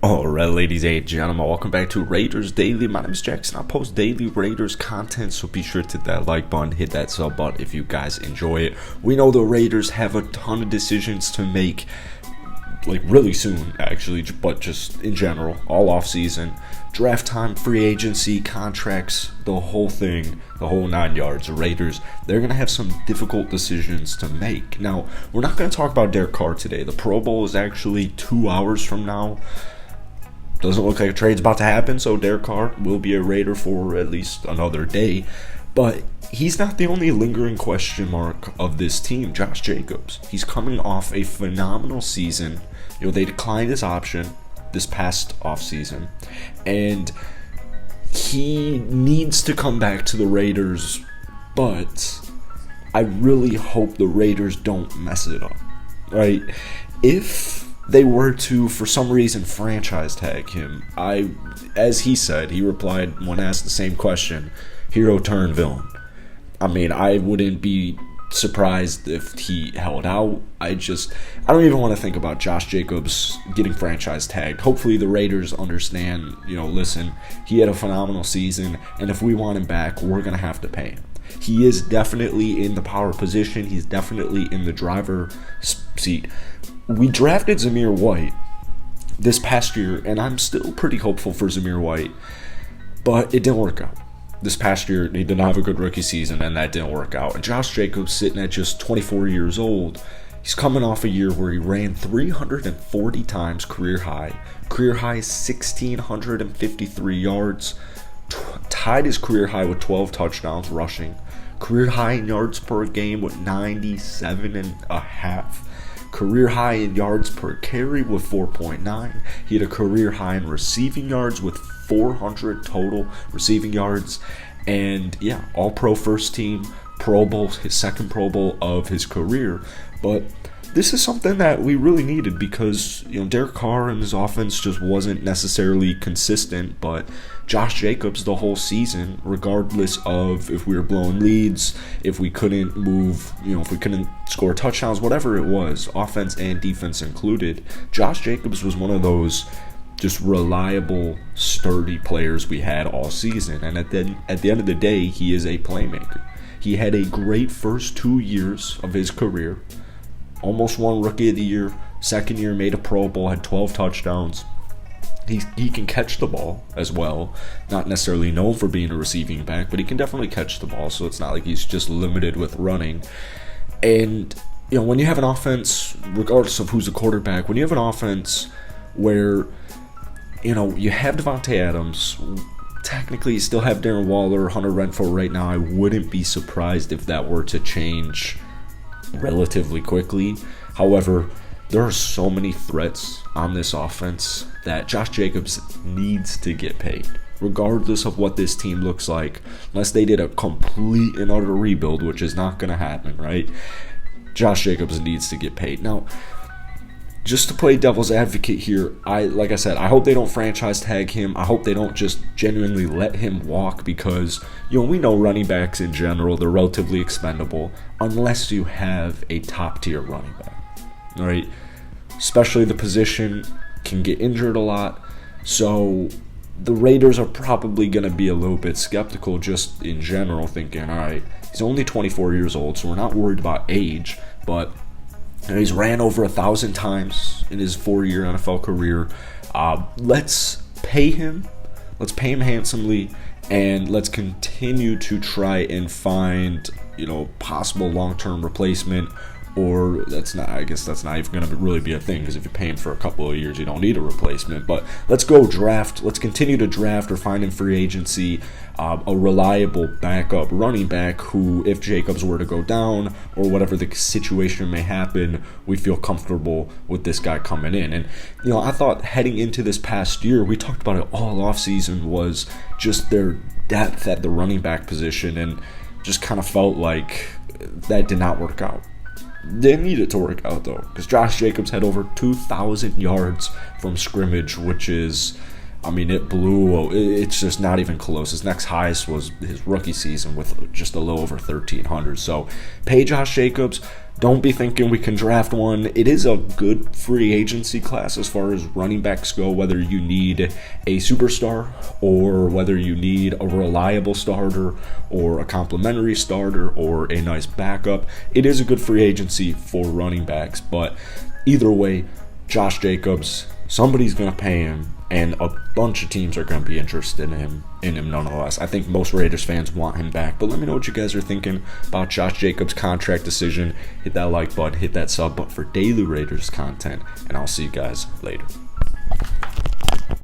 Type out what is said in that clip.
Alright, ladies and gentlemen, welcome back to Raiders Daily. My name is Jackson. I post daily Raiders content, so be sure to hit that like button, hit that sub button if you guys enjoy it. We know the Raiders have a ton of decisions to make, like really soon, actually, but just in general, all off season. Draft time, free agency, contracts, the whole thing, the whole 9 yards. The Raiders, they're going to have some difficult decisions to make. Now, we're not going to talk about Derek Carr today. The Pro Bowl is actually 2 hours from now. Doesn't look like a trade's about to happen, so Derek Carr will be a Raider for at least another day. But he's not the only lingering question mark of this team. Josh Jacobs, he's coming off a phenomenal season. They declined his option this past offseason, and he needs to come back to the Raiders, but I really hope the Raiders don't mess it up, right? If they were to, for some reason, franchise tag him, as he said, he replied when asked the same question, hero turn villain. I mean, I wouldn't be surprised if he held out. I don't even want to think about Josh Jacobs getting franchise tagged. Hopefully the Raiders understand, listen, he had a phenomenal season, and if we want him back, we're going to have to pay him. He is definitely in the power position. He's definitely in the driver's seat. We drafted Zamir White this past year, and I'm still pretty hopeful for Zamir White, but it didn't work out. This past year, he did not have a good rookie season, and that didn't work out. And Josh Jacobs, sitting at just 24 years old, he's coming off a year where he ran 340 times career high. Career high 1,653 yards, tied his career high with 12 touchdowns rushing. Career high in yards per game with 97.5. Career high in yards per carry with 4.9. He had a career high in receiving yards with 400 total receiving yards. And yeah, all pro first team, Pro Bowl, his second Pro Bowl of his career. But this is something that we really needed because, Derek Carr and his offense just wasn't necessarily consistent, but Josh Jacobs the whole season, regardless of if we were blowing leads, if we couldn't move, if we couldn't score touchdowns, whatever it was, offense and defense included, Josh Jacobs was one of those just reliable, sturdy players we had all season. And at the end of the day, he is a playmaker. He had a great first 2 years of his career. Almost won Rookie of the Year. Second year made a Pro Bowl, had 12 touchdowns. He can catch the ball as well. Not necessarily known for being a receiving back, but he can definitely catch the ball, so it's not like he's just limited with running. And, when you have an offense, regardless of who's the quarterback, when you have an offense where, you have Devontae Adams, technically you still have Darren Waller, Hunter Renfrow right now, I wouldn't be surprised if that were to change relatively quickly. However, there are so many threats on this offense that Josh Jacobs needs to get paid, regardless of what this team looks like, unless they did a complete and utter rebuild, which is not going to happen, right? Josh Jacobs needs to get paid. Now, just to play devil's advocate here, like I said, I hope they don't franchise tag him. I hope they don't just genuinely let him walk because, we know running backs in general, they're relatively expendable unless you have a top-tier running back, right? Especially the position can get injured a lot. So the Raiders are probably going to be a little bit skeptical just in general, thinking, all right, he's only 24 years old, so we're not worried about age, but he's ran over 1,000 times in his 4-year NFL career. Let's pay him. Let's pay him handsomely, and let's continue to try and find, possible long-term replacement. Or I guess that's not even going to really be a thing because if you're paying for a couple of years, you don't need a replacement. But let's go draft. Let's continue to draft or find in free agency a reliable backup running back who, if Jacobs were to go down or whatever the situation may happen, we feel comfortable with this guy coming in. And, I thought heading into this past year, we talked about it all offseason, was just their depth at the running back position, and just kind of felt like that did not work out. Didn't need it to work out though, because Josh Jacobs had over 2,000 yards from scrimmage, which is I mean, it blew. It's just not even close. His next highest was his rookie season with just a little over 1,300. So pay Josh Jacobs. Don't be thinking we can draft one. It is a good free agency class as far as running backs go, whether you need a superstar or whether you need a reliable starter or a complimentary starter or a nice backup. It is a good free agency for running backs, but either way, Josh Jacobs, somebody's going to pay him, and a bunch of teams are going to be interested in him nonetheless. I think most Raiders fans want him back, but let me know what you guys are thinking about Josh Jacobs' contract decision. Hit that like button, hit that sub button for daily Raiders content, and I'll see you guys later.